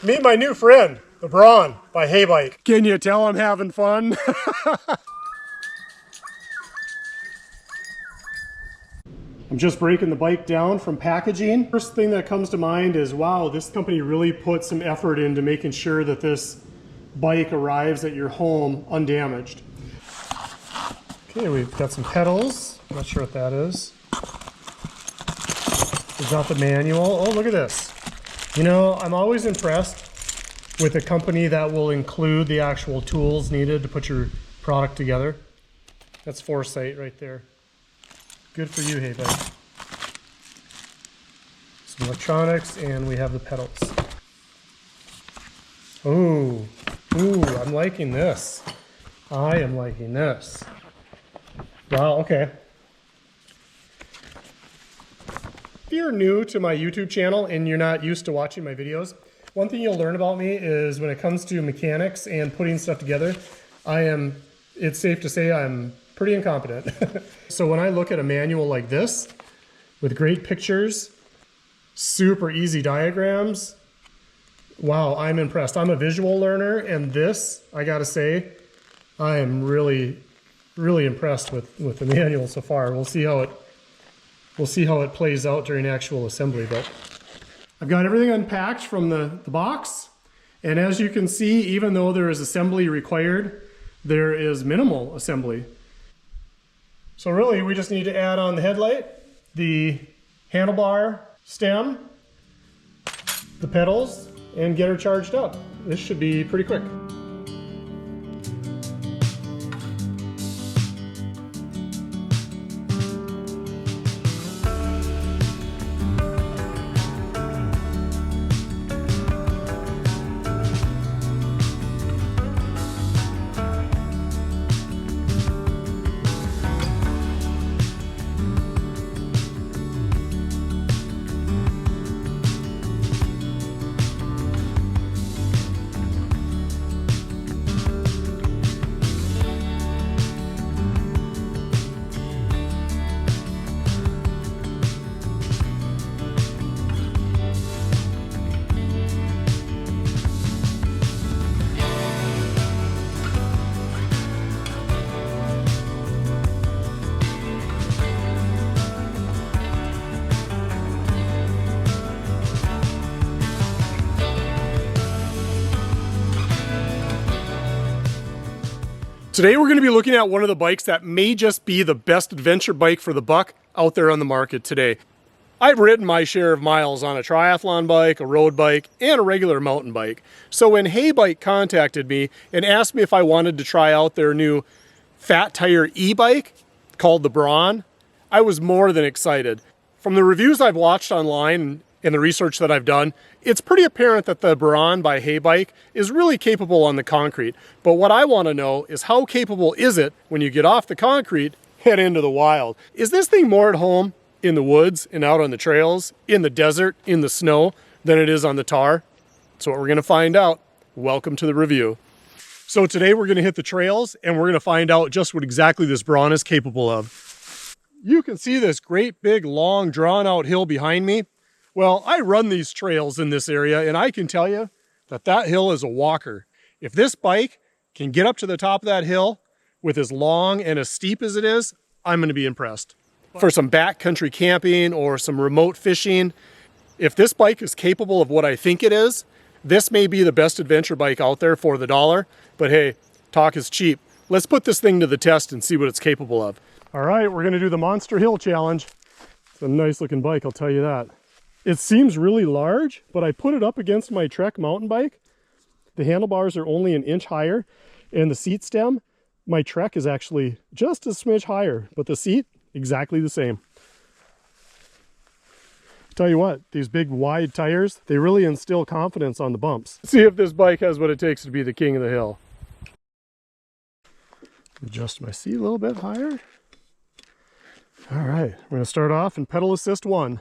Meet my new friend, the Brawn by Heybike. Can you tell I'm having fun? I'm just breaking the bike down from packaging. First thing that comes to mind is, wow, this company really put some effort into making sure that this bike arrives at your home undamaged. Okay, we've got some pedals. I'm not sure what that is. We've got the manual. Oh, look at this. You know, I'm always impressed with a company that will include the actual tools needed to put your product together. That's foresight right there. Good for you, Heybike. Some electronics, and we have the pedals. Ooh, I'm liking this. I am liking this. Wow, okay. If you're new to my YouTube channel and you're not used to watching my videos, one thing you'll learn about me is when it comes to mechanics and putting stuff together, it's safe to say I'm pretty incompetent. So when I look at a manual like this, with great pictures, super easy diagrams, wow, I'm impressed. I'm a visual learner, and this, I gotta say, I am really impressed with the manual so far. We'll see how it plays out during actual assembly, but I've got everything unpacked from the box, and as you can see, even though there is assembly required, there is minimal assembly. So really, we just need to add on the headlight, the handlebar stem, the pedals, and get her charged up. This should be pretty quick. Today we're going to be looking at one of the bikes that may just be the best adventure bike for the buck out there on the market today. I've ridden my share of miles on a triathlon bike, a road bike, and a regular mountain bike. So when Heybike contacted me and asked me if I wanted to try out their new fat tire e-bike called the Brawn, I was more than excited. From the reviews I've watched online and the research that I've done, it's pretty apparent that the Brawn by Heybike is really capable on the concrete. But what I want to know is, how capable is it when you get off the concrete, head into the wild? Is this thing more at home in the woods and out on the trails, in the desert, in the snow, than it is on the tar? That's what we're going to find out. Welcome to the review. So today we're going to hit the trails and we're going to find out just what exactly this Brawn is capable of. You can see this great big long drawn out hill behind me. Well, I run these trails in this area, and I can tell you that that hill is a walker. If this bike can get up to the top of that hill with as long and as steep as it is, I'm going to be impressed. For some backcountry camping or some remote fishing, if this bike is capable of what I think it is, this may be the best adventure bike out there for the dollar. But hey, talk is cheap. Let's put this thing to the test and see what it's capable of. All right, we're going to do the Monster Hill Challenge. It's a nice looking bike, I'll tell you that. It seems really large, but I put it up against my Trek mountain bike. The handlebars are only an inch higher, and the seat stem, my Trek is actually just a smidge higher, but the seat, exactly the same. Tell you what, these big wide tires, they really instill confidence on the bumps. Let's see if this bike has what it takes to be the king of the hill. Adjust my seat a little bit higher. All right, we're going to start off in pedal assist 1.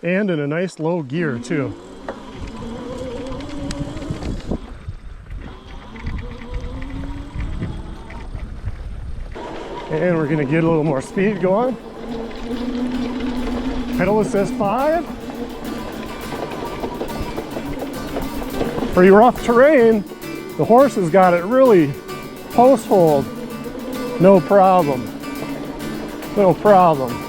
And in a nice low gear too. And we're going to get a little more speed going. Pedal assist 5. Pretty rough terrain. The horse has got it really post hold. No problem. No problem.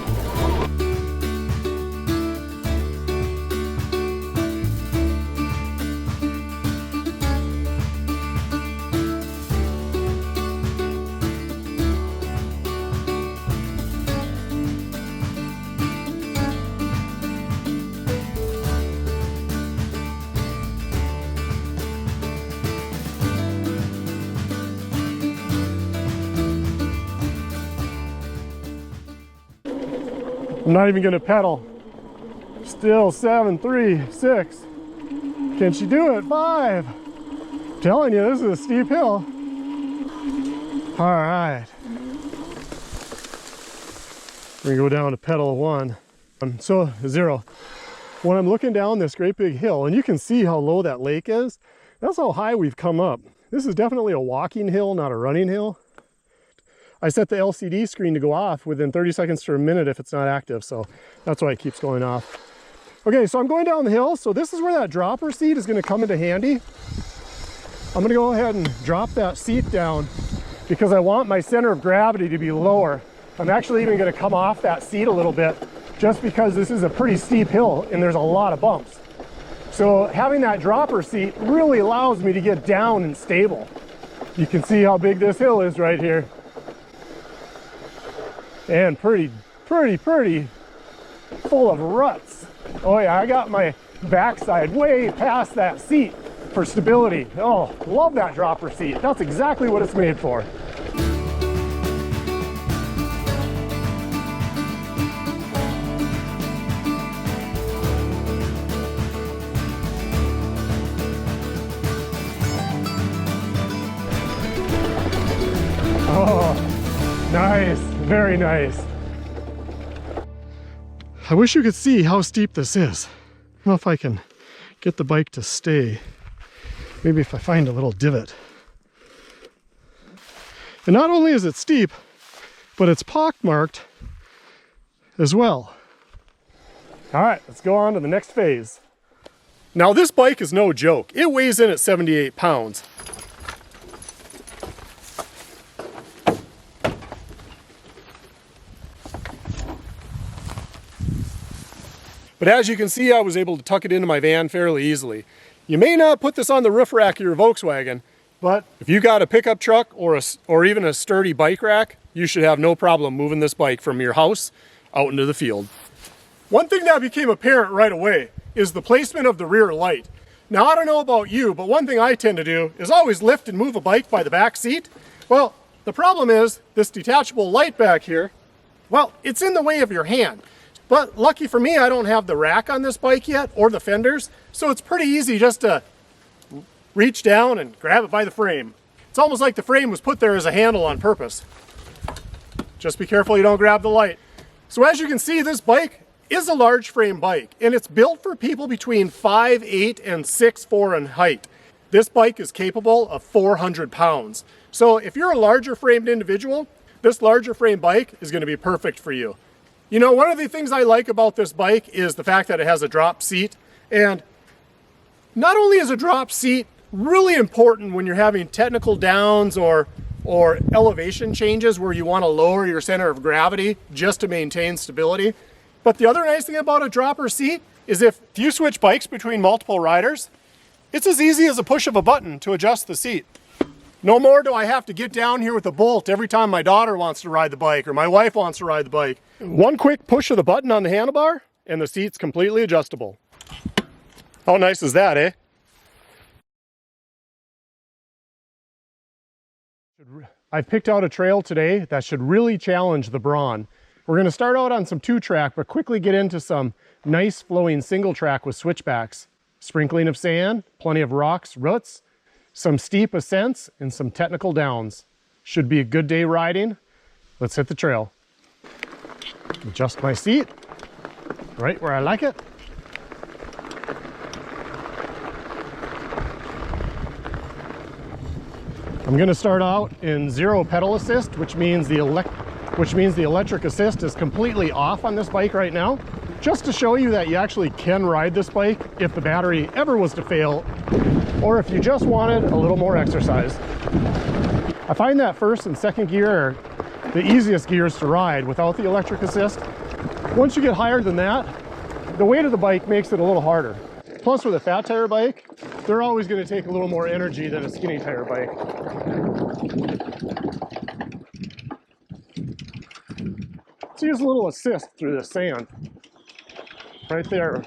I'm not even gonna pedal. Still 7, 3, 6. Can she do it? 5. I'm telling you, this is a steep hill. All right. We're gonna go down to pedal 1. So 0. When I'm looking down this great big hill, and you can see how low that lake is, that's how high we've come up. This is definitely a walking hill, not a running hill. I set the LCD screen to go off within 30 seconds to a minute if it's not active, so that's why it keeps going off. Okay, so I'm going down the hill, so this is where that dropper seat is going to come into handy. I'm going to go ahead and drop that seat down because I want my center of gravity to be lower. I'm actually even going to come off that seat a little bit just because this is a pretty steep hill and there's a lot of bumps. So having that dropper seat really allows me to get down and stable. You can see how big this hill is right here. And pretty full of ruts. Oh yeah, I got my backside way past that seat for stability. Oh, love that dropper seat. That's exactly what it's made for. Oh, nice. Very nice. I wish you could see how steep this is. I don't know if I can get the bike to stay. Maybe if I find a little divot. And not only is it steep, but it's pockmarked as well. All right, let's go on to the next phase. Now this bike is no joke. It weighs in at 78 pounds. But as you can see, I was able to tuck it into my van fairly easily. You may not put this on the roof rack of your Volkswagen, but if you got a pickup truck or even a sturdy bike rack, you should have no problem moving this bike from your house out into the field. One thing that became apparent right away is the placement of the rear light. Now, I don't know about you, but one thing I tend to do is always lift and move a bike by the back seat. Well, the problem is this detachable light back here, well, it's in the way of your hand. But lucky for me, I don't have the rack on this bike yet, or the fenders, so it's pretty easy just to reach down and grab it by the frame. It's almost like the frame was put there as a handle on purpose. Just be careful you don't grab the light. So as you can see, this bike is a large frame bike, and it's built for people between 5'8" and 6'4" in height. This bike is capable of 400 pounds. So if you're a larger framed individual, this larger frame bike is going to be perfect for you. You know, one of the things I like about this bike is the fact that it has a drop seat. And not only is a drop seat really important when you're having technical downs or elevation changes where you want to lower your center of gravity just to maintain stability, but the other nice thing about a dropper seat is if you switch bikes between multiple riders, it's as easy as a push of a button to adjust the seat. No more do I have to get down here with a bolt every time my daughter wants to ride the bike or my wife wants to ride the bike. One quick push of the button on the handlebar and the seat's completely adjustable. How nice is that, eh? I've picked out a trail today that should really challenge the Brawn. We're going to start out on some 2-track, but quickly get into some nice flowing single track with switchbacks. Sprinkling of sand, plenty of rocks, roots, some steep ascents, and some technical downs. Should be a good day riding. Let's hit the trail. Adjust my seat right where I like it. I'm going to start out in 0 pedal assist, which means the electric assist is completely off on this bike right now, just to show you that you actually can ride this bike if the battery ever was to fail or if you just wanted a little more exercise. I find that first and second gear are the easiest gears to ride without the electric assist. Once you get higher than that, the weight of the bike makes it a little harder. Plus with a fat tire bike, they're always going to take a little more energy than a skinny tire bike. Let's use a little assist through the sand. Right there.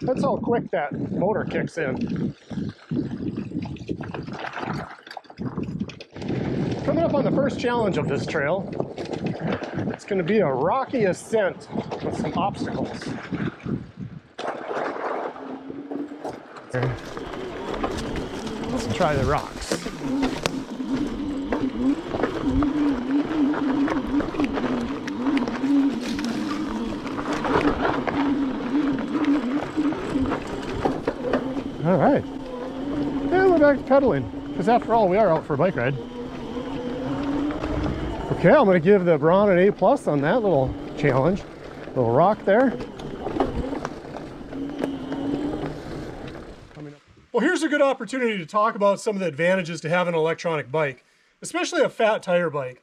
That's how quick that motor kicks in. Coming up on the first challenge of this trail, it's going to be a rocky ascent with some obstacles. Let's try the rocks. All right, and we're back to pedaling, because after all, we are out for a bike ride. Okay, I'm going to give the Brawn an A+ on that little challenge. Little rock there. Well, here's a good opportunity to talk about some of the advantages to having an electronic bike, especially a fat tire bike.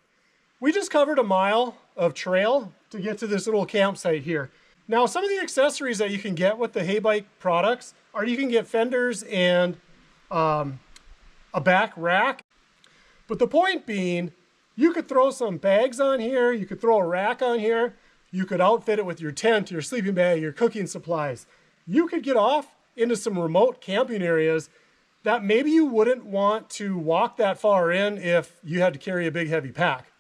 We just covered a mile of trail to get to this little campsite here. Now, some of the accessories that you can get with the Heybike products are you can get fenders and a back rack. But the point being, you could throw some bags on here, you could throw a rack on here, you could outfit it with your tent, your sleeping bag, your cooking supplies. You could get off into some remote camping areas that maybe you wouldn't want to walk that far in if you had to carry a big heavy pack.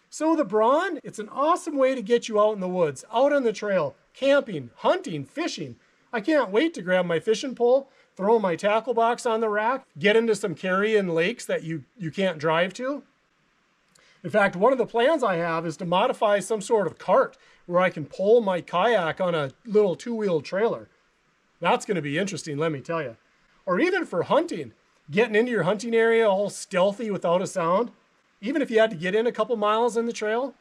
So the Brawn, it's an awesome way to get you out in the woods, out on the trail, camping, hunting, fishing. I can't wait to grab my fishing pole, throw my tackle box on the rack, get into some carry-in lakes that you can't drive to. In fact, one of the plans I have is to modify some sort of cart where I can pull my kayak on a little two-wheel trailer. That's going to be interesting, let me tell you. Or even for hunting, getting into your hunting area all stealthy without a sound, even if you had to get in a couple miles in the trail.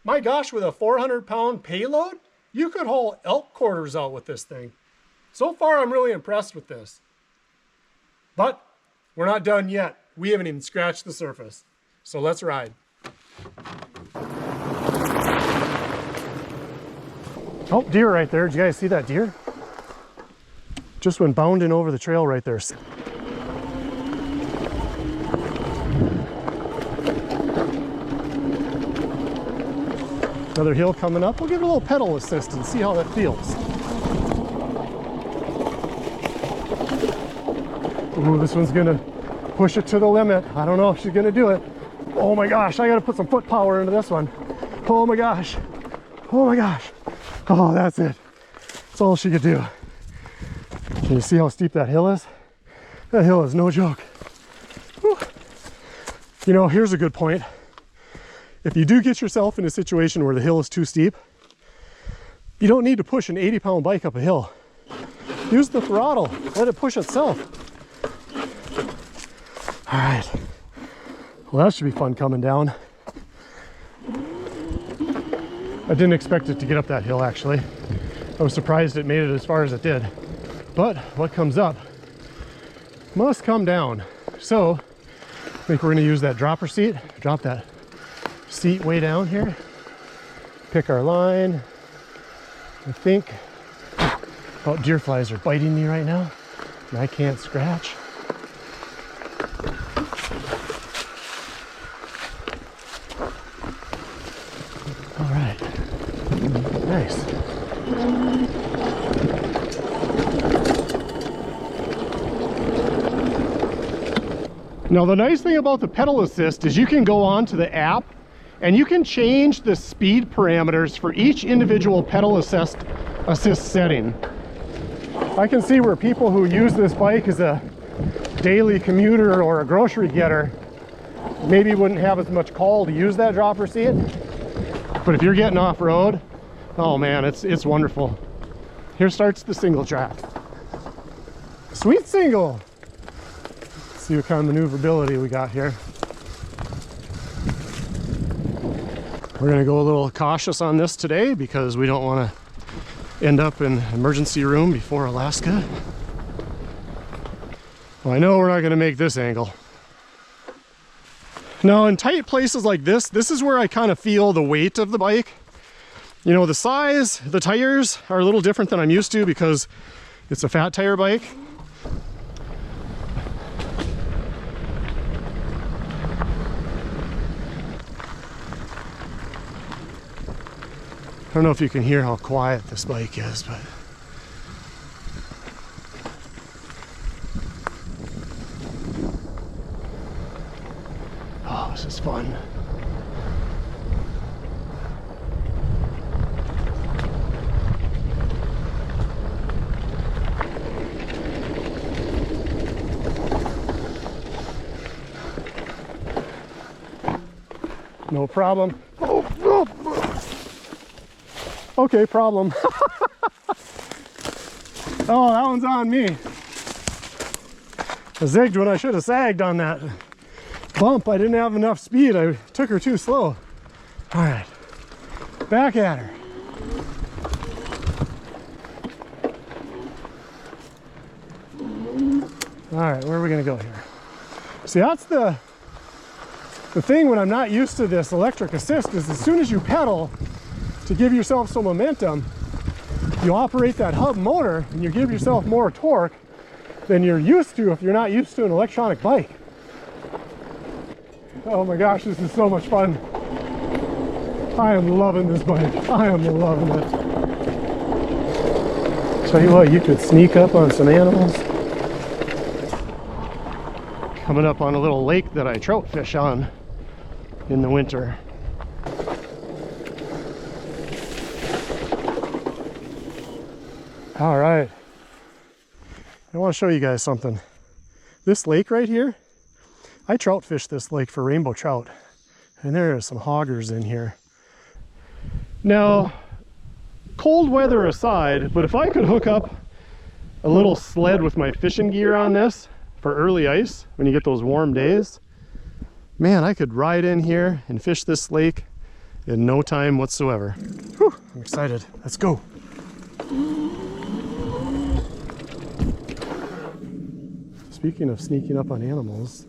My gosh, with a 400-pound payload, you could haul elk quarters out with this thing. So far, I'm really impressed with this. But we're not done yet. We haven't even scratched the surface. So let's ride. Oh, deer right there. Did you guys see that deer? Just went bounding over the trail right there. Another hill coming up. We'll give it a little pedal assist and see how that feels. Ooh, this one's gonna push it to the limit. I don't know if she's gonna do it. Oh my gosh, I gotta put some foot power into this one. Oh my gosh. Oh my gosh. Oh, that's it. That's all she could do. Can you see how steep that hill is? That hill is no joke. Whew. You know, here's a good point. If you do get yourself in a situation where the hill is too steep, you don't need to push an 80-pound bike up a hill. Use the throttle, let it push itself. All right, well, that should be fun coming down. I didn't expect it to get up that hill, actually. I was surprised it made it as far as it did. But what comes up must come down. So I think we're gonna use that dropper seat, drop that seat way down here, pick our line. I think, oh, deer flies are biting me right now and I can't scratch. All right, nice. Now the nice thing about the pedal assist is you can go on to the app and you can change the speed parameters for each individual pedal assist setting. I can see where people who use this bike as a daily commuter or a grocery getter maybe wouldn't have as much call to use that dropper seat. But if you're getting off-road, oh man, it's wonderful. Here starts the single track. Sweet single. Let's see what kind of maneuverability we got here. We're gonna go a little cautious on this today because we don't want to end up in emergency room before Alaska. Well, I know we're not going to make this angle. Now in tight places like this is where I kind of feel the weight of the bike. You know, the size, the tires are a little different than I'm used to because it's a fat tire bike. I don't know if you can hear how quiet this bike is, but oh, this is fun. No problem. Oh, oh. Okay, problem. Oh, that one's on me. I zigged when I should have sagged on that bump. I didn't have enough speed. I took her too slow. All right, back at her. All right, where are we gonna go here? See, that's the thing when I'm not used to this electric assist is as soon as you pedal to give yourself some momentum, you operate that hub motor and you give yourself more torque than you're used to if you're not used to an electronic bike. Oh my gosh, this is so much fun. I am loving this bike. I am loving it. Tell you what, you could sneak up on some animals. Coming up on a little lake that I trout fish on in the winter. All right, I want to show you guys something. This lake right here, I trout fish this lake for rainbow trout, and there are some hoggers in here. Now, cold weather aside, but if I could hook up a little sled with my fishing gear on this for early ice, when you get those warm days, man, I could ride in here and fish this lake in no time whatsoever. Whew, I'm excited. Let's go. Speaking of sneaking up on animals,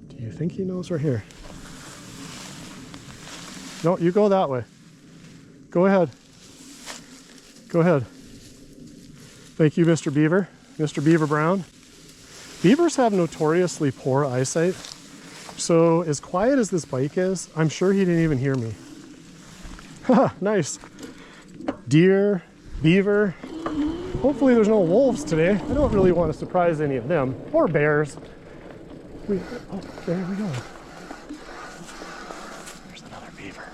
do you think he knows we're here? No, you go that way. Go ahead. Go ahead. Thank you, Mr. Beaver. Mr. Beaver Brown. Beavers have notoriously poor eyesight, so as quiet as this bike is, I'm sure he didn't even hear me. Haha, nice. Deer, beaver. Hopefully there's no wolves today. I don't really want to surprise any of them, or bears. Oh, there we go. There's another beaver.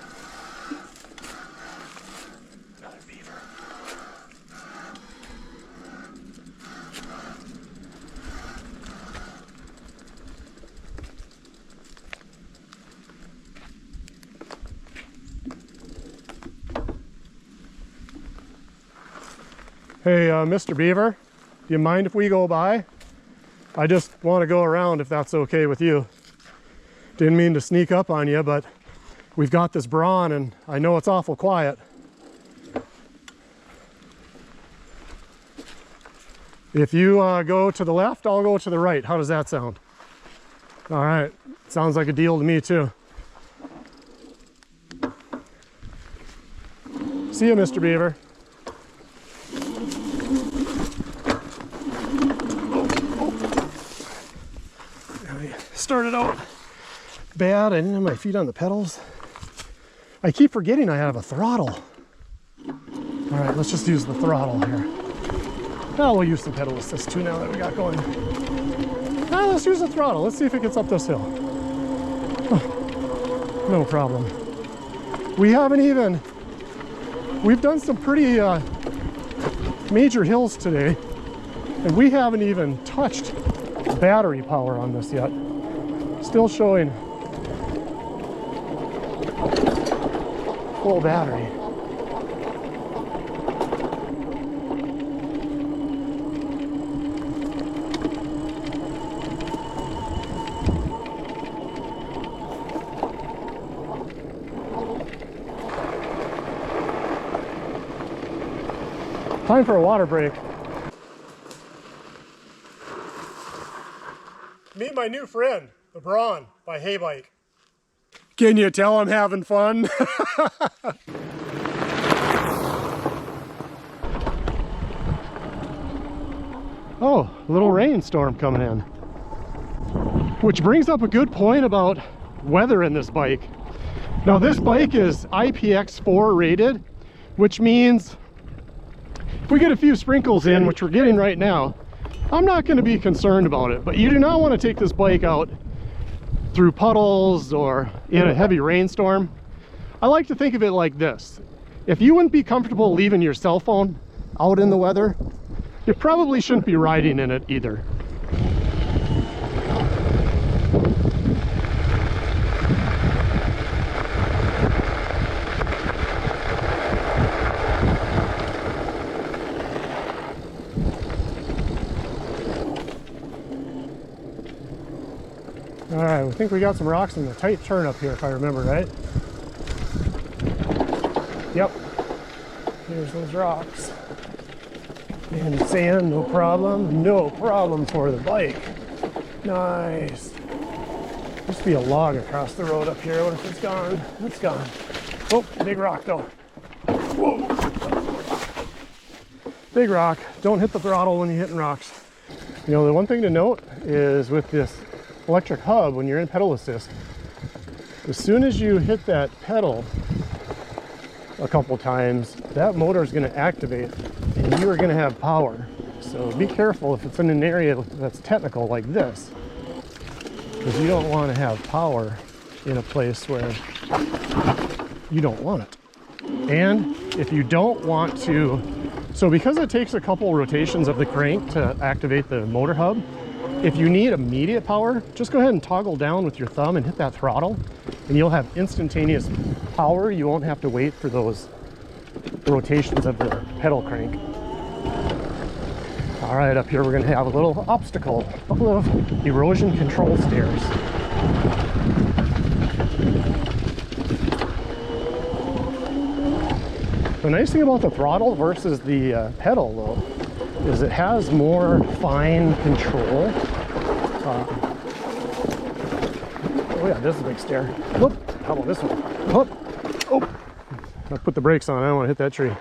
Another beaver. Hey, Mr. Beaver, do you mind if we go by? I just want to go around if that's okay with you. Didn't mean to sneak up on you, but we've got this Brawn and I know it's awful quiet. If you go to the left, I'll go to the right. How does that sound? All right, sounds like a deal to me too. See you, Mr. Beaver. Started out bad. I didn't have my feet on the pedals. I keep forgetting I have a throttle. All right, let's just use the throttle here. Now we'll use the pedal assist too now that we got going. Now let's use the throttle. Let's see if it gets up this hill. Oh, no problem. We've done some pretty major hills today, and we haven't even touched battery power on this yet. Still showing full battery. Time for a water break. Meet my new friend, the Brawn by Heybike. Can you tell I'm having fun? Oh, a little rainstorm coming in. Which brings up a good point about weather in this bike. Now this bike is IPX4 rated, which means if we get a few sprinkles in, which we're getting right now, I'm not going to be concerned about it. But you do not want to take this bike out through puddles or in a heavy rainstorm. I like to think of it like this. If you wouldn't be comfortable leaving your cell phone out in the weather, you probably shouldn't be riding in it either. All right, I think we got some rocks in the tight turn up here, if I remember right. Yep, here's those rocks. And sand, no problem for the bike. Nice. Must be a log across the road up here. What if it's gone? It's gone. Oh, big rock though. Whoa. Big rock. Don't hit the throttle when you're hitting rocks. You know, the one thing to note is with this electric hub, when you're in pedal assist, as soon as you hit that pedal a couple times, that motor is going to activate and you are going to have power. So be careful if it's in an area that's technical like this, because you don't want to have power in a place where you don't want it. And if you don't want to, so because it takes a couple rotations of the crank to activate the motor hub, if you need immediate power, just go ahead and toggle down with your thumb and hit that throttle, and you'll have instantaneous power. You won't have to wait for those rotations of the pedal crank. All right, up here we're going to have a little obstacle, a couple of erosion control stairs. The nice thing about the throttle versus the pedal though is it has more fine control. Oh yeah, this is a big stair. Whoop. How about this one? Whoop. Oh, I put the brakes on. I don't want to hit that tree.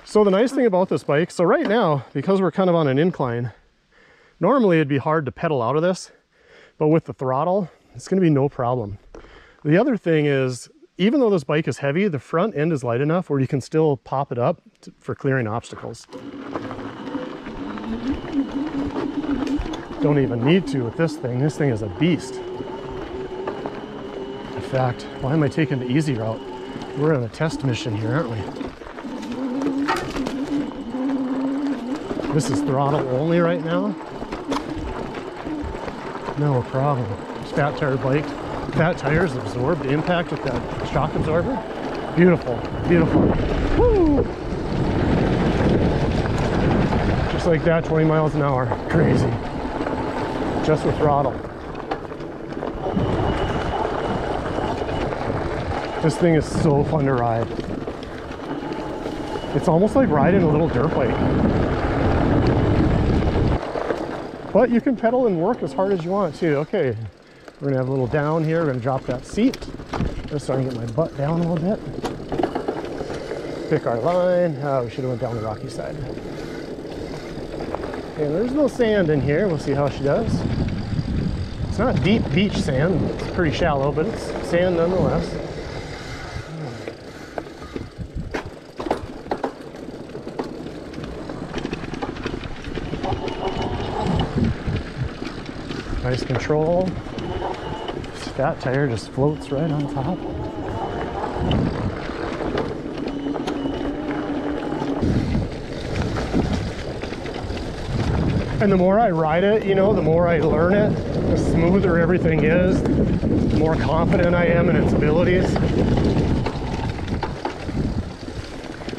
So the nice thing about this bike, so right now, because we're kind of on an incline, normally it'd be hard to pedal out of this, but with the throttle, it's going to be no problem. The other thing is, even though this bike is heavy, the front end is light enough where you can still pop it up for clearing obstacles. Don't even need to with this thing. This thing is a beast. In fact, why am I taking the easy route? We're on a test mission here, aren't we? This is throttle only right now. No problem. This fat tire bike. Fat tires absorb the impact with that shock absorber. Beautiful, beautiful. Woo! Just like that, 20 miles an hour. Crazy. Just with throttle. This thing is so fun to ride. It's almost like riding a little dirt bike. But you can pedal and work as hard as you want to. Okay, we're gonna have a little down here. We're gonna drop that seat. Just so I can get my butt down a little bit. Pick our line. We should have went down the rocky side. Okay, there's no sand in here. We'll see how she does. It's not deep beach sand. It's pretty shallow, but it's sand nonetheless. Nice control. This fat tire just floats right on top. And the more I ride it, you know, the more I learn it, the smoother everything is, the more confident I am in its abilities.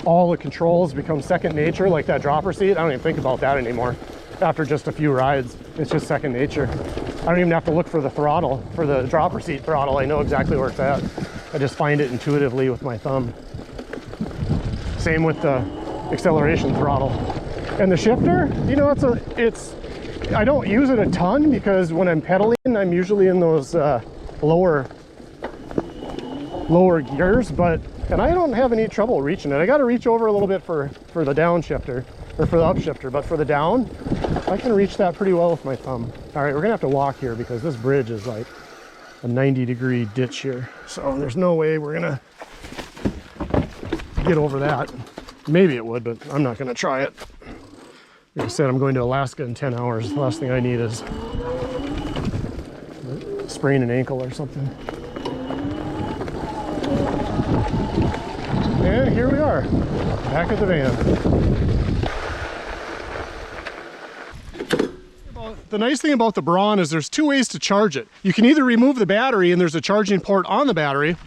All the controls become second nature, like that dropper seat. I don't even think about that anymore. After just a few rides, it's just second nature. I don't even have to look for the throttle, for the dropper seat throttle. I know exactly where it's at. I just find it intuitively with my thumb. Same with the acceleration throttle. And the shifter, you know, I don't use it a ton because when I'm pedaling, I'm usually in those lower gears, and I don't have any trouble reaching it. I got to reach over a little bit for the down shifter, or for the up shifter, but for the down, I can reach that pretty well with my thumb. All right, we're gonna have to walk here because this bridge is like a 90-degree ditch here. So there's no way we're gonna get over that. Maybe it would, but I'm not gonna try it. Like I said, I'm going to Alaska in 10 hours. The last thing I need is sprain an ankle or something. And here we are, back at the van. The nice thing about the Brawn is there's two ways to charge it. You can either remove the battery and there's a charging port on the battery,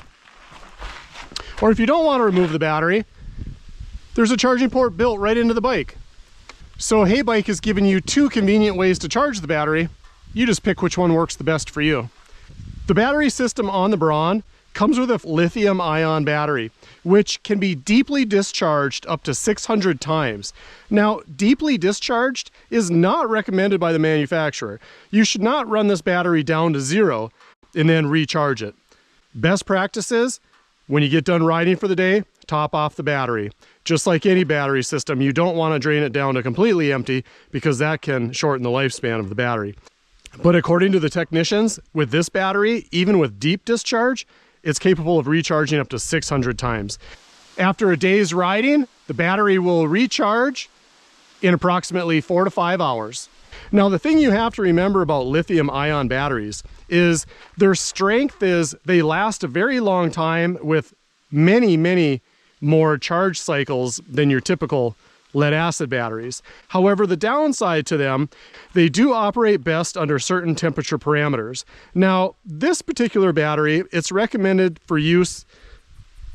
or if you don't want to remove the battery, there's a charging port built right into the bike. So Heybike has given you two convenient ways to charge the battery. You just pick which one works the best for you. The battery system on the Brawn comes with a lithium-ion battery, which can be deeply discharged up to 600 times. Now, deeply discharged is not recommended by the manufacturer. You should not run this battery down to 0 and then recharge it. Best practice is, when you get done riding for the day, top off the battery. Just like any battery system, you don't want to drain it down to completely empty because that can shorten the lifespan of the battery. But according to the technicians, with this battery, even with deep discharge, it's capable of recharging up to 600 times. After a day's riding, the battery will recharge in approximately 4 to 5 hours. Now, the thing you have to remember about lithium-ion batteries is their strength is they last a very long time with many, many more charge cycles than your typical lead-acid batteries. However, the downside to them, they do operate best under certain temperature parameters. Now, this particular battery, it's recommended for use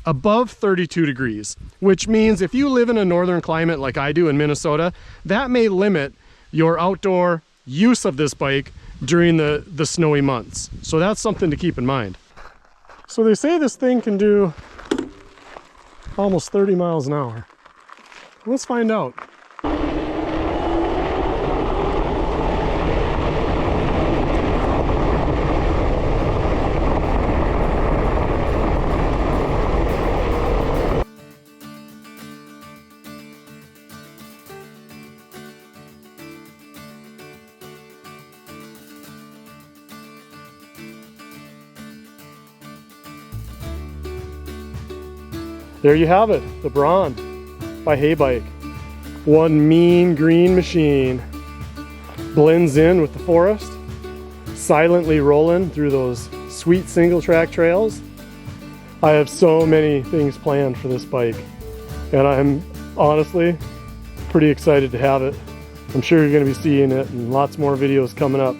above 32 degrees, which means if you live in a northern climate like I do in Minnesota, that may limit your outdoor use of this bike during the snowy months. So that's something to keep in mind. So they say this thing can do almost 30 miles an hour. Let's find out. There you have it, the Brawn by Heybike. One mean green machine. Blends in with the forest, silently rolling through those sweet single track trails. I have so many things planned for this bike, and I'm honestly pretty excited to have it. I'm sure you're going to be seeing it and lots more videos coming up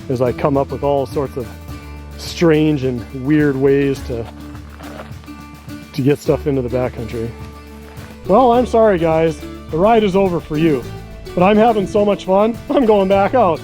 as I come up with all sorts of strange and weird ways to get stuff into the backcountry. Well, I'm sorry guys, the ride is over for you, but I'm having so much fun, I'm going back out.